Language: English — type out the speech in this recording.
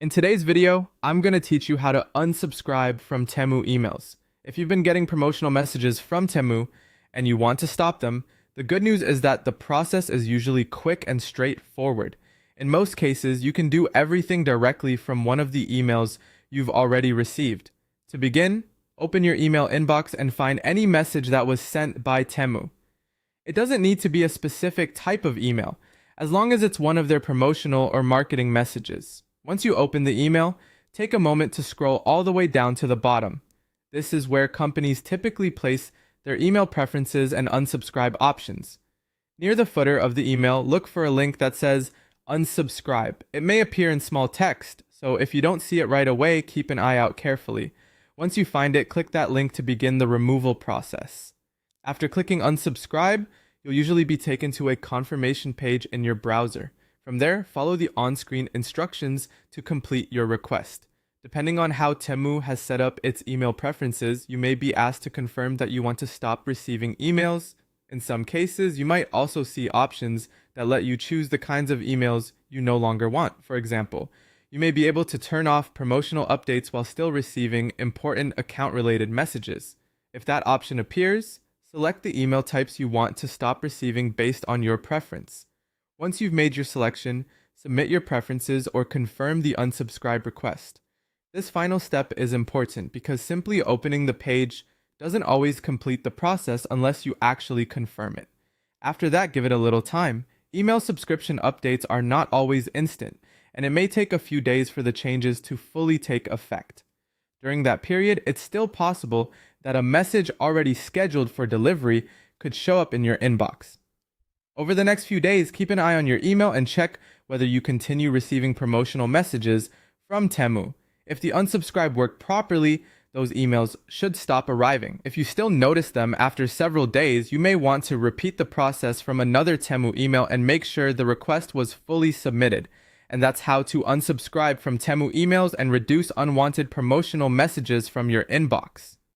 In today's video, I'm going to teach you how to unsubscribe from Temu emails. If you've been getting promotional messages from Temu and you want to stop them, the good news is that the process is usually quick and straightforward. In most cases, you can do everything directly from one of the emails you've already received. To begin, open your email inbox and find any message that was sent by Temu. It doesn't need to be a specific type of email, as long as it's one of their promotional or marketing messages. Once you open the email, take a moment to scroll all the way down to the bottom. This is where companies typically place their email preferences and unsubscribe options. Near the footer of the email, look for a link that says unsubscribe. It may appear in small text, so if you don't see it right away, keep an eye out carefully. Once you find it, click that link to begin the removal process. After clicking unsubscribe, you'll usually be taken to a confirmation page in your browser. From there, follow the on-screen instructions to complete your request. Depending on how Temu has set up its email preferences, you may be asked to confirm that you want to stop receiving emails. In some cases, you might also see options that let you choose the kinds of emails you no longer want. For example, you may be able to turn off promotional updates while still receiving important account-related messages. If that option appears, select the email types you want to stop receiving based on your preference. Once you've made your selection, submit your preferences or confirm the unsubscribe request. This final step is important because simply opening the page doesn't always complete the process unless you actually confirm it. After that, give it a little time. Email subscription updates are not always instant, and it may take a few days for the changes to fully take effect. During that period, it's still possible that a message already scheduled for delivery could show up in your inbox. Over the next few days, keep an eye on your email and check whether you continue receiving promotional messages from Temu. If the unsubscribe worked properly, those emails should stop arriving. If you still notice them after several days, you may want to repeat the process from another Temu email and make sure the request was fully submitted. And that's how to unsubscribe from Temu emails and reduce unwanted promotional messages from your inbox.